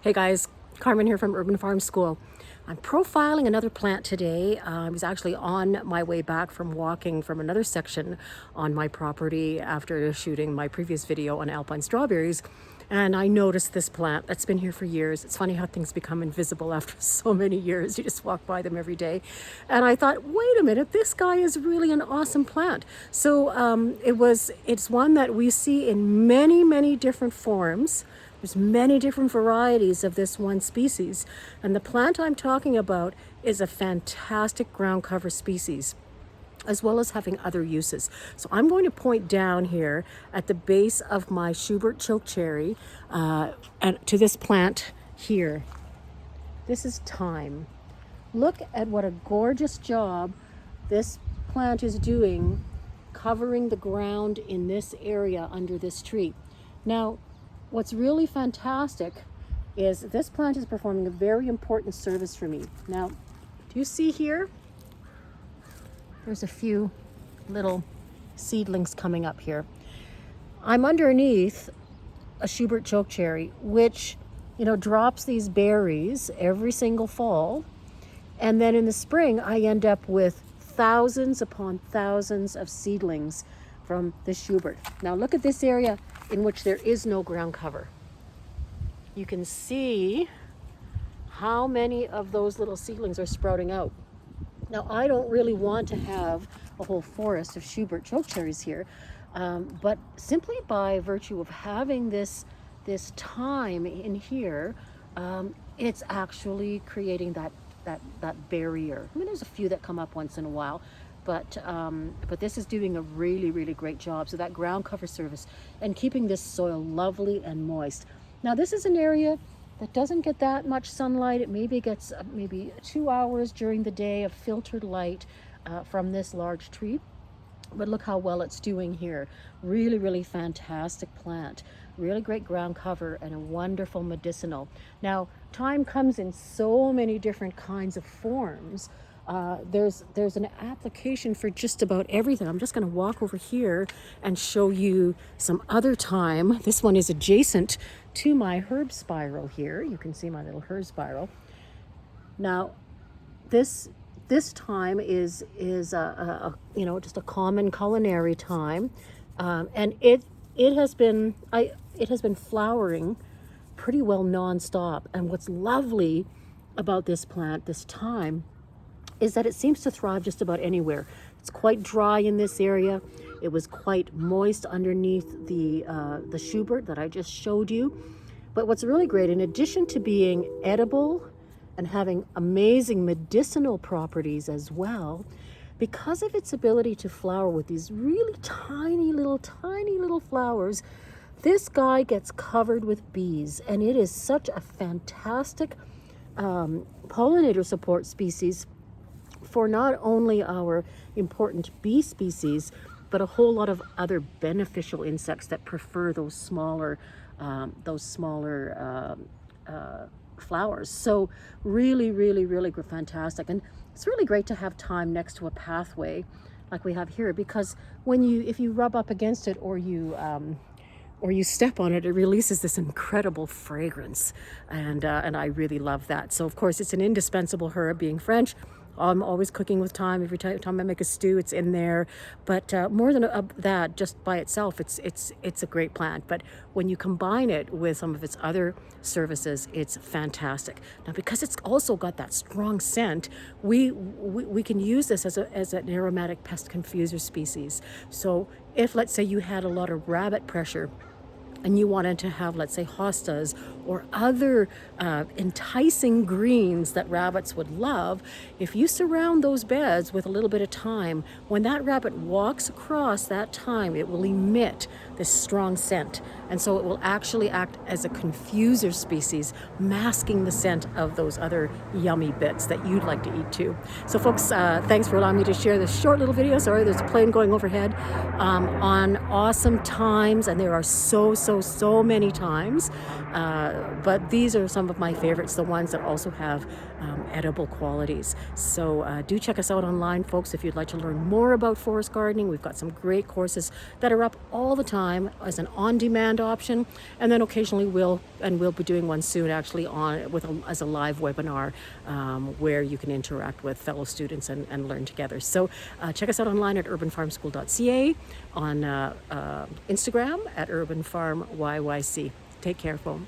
Hey guys, Carmen here from Urban Farm School. I'm profiling another plant today. I was actually on my way back from walking from another section on my property after shooting my previous video on alpine strawberries. And I noticed this plant that's been here for years. It's funny how things become invisible after so many years. You just walk by them every day. And I thought, wait a minute, this guy is really an awesome plant. So it's one that we see in many, many different forms. There's many different varieties of this one species. And the plant I'm talking about is a fantastic ground cover species, as well as having other uses. So I'm going to point down here at the base of my Schubert chokecherry and to this plant here. This is thyme. Look at what a gorgeous job this plant is doing covering the ground in this area under this tree. Now, what's really fantastic is this plant is performing a very important service for me. Now, do you see here? There's a few little seedlings coming up here. I'm underneath a Schubert chokecherry, which, drops these berries every single fall. And then in the spring, I end up with thousands upon thousands of seedlings from the Schubert. Now look at this area in which there is no ground cover. You can see how many of those little seedlings are sprouting out. Now, I don't really want to have a whole forest of Schubert chokecherries here, but simply by virtue of having this thyme in here, it's actually creating that barrier. I mean, there's a few that come up once in a while, but this is doing a really, really great job. So that ground cover service and keeping this soil lovely and moist. Now, this is an area that doesn't get that much sunlight. It maybe gets maybe 2 hours during the day of filtered light from this large tree. But look how well it's doing here. Really, really fantastic plant. Really great ground cover and a wonderful medicinal. Now, thyme comes in so many different kinds of forms. There's an application for just about everything. I'm just going to walk over here and show you some other thyme. This one is adjacent to my herb spiral here. You can see my little herb spiral. Now, this thyme is just a common culinary thyme, and it has been flowering pretty well nonstop. And what's lovely about this plant, this thyme, is that it seems to thrive just about anywhere. It's quite dry in this area. It was quite moist underneath the Schubert that I just showed you. But what's really great, in addition to being edible and having amazing medicinal properties as well, because of its ability to flower with these really tiny little flowers, this guy gets covered with bees, and it is such a fantastic pollinator support species for not only our important bee species, but a whole lot of other beneficial insects that prefer those smaller flowers. So really, really, really fantastic. And it's really great to have thyme next to a pathway like we have here, because if you rub up against it or you step on it, it releases this incredible fragrance, and I really love that. So of course it's an indispensable herb, being French. I'm always cooking with thyme. Every time I make a stew, it's in there. But more than that, just by itself, it's a great plant. But when you combine it with some of its other services, it's fantastic. Now, because it's also got that strong scent, we can use this as an aromatic pest confuser species. So if, let's say, you had a lot of rabbit pressure, and you wanted to have, let's say, hostas or other enticing greens that rabbits would love, if you surround those beds with a little bit of thyme, when that rabbit walks across that thyme, it will emit this strong scent. And so it will actually act as a confuser species, masking the scent of those other yummy bits that you'd like to eat too. So folks, thanks for allowing me to share this short little video. Sorry, there's a plane going overhead on awesome thymes, and there are so so many times. But these are some of my favorites, the ones that also have edible qualities. So do check us out online, folks, if you'd like to learn more about forest gardening. We've got some great courses that are up all the time as an on-demand option, and then occasionally we'll be doing one soon, actually, as a live webinar where you can interact with fellow students and learn together. So check us out online at urbanfarmschool.ca, on Instagram at urbanfarmyyc. Take care, folks.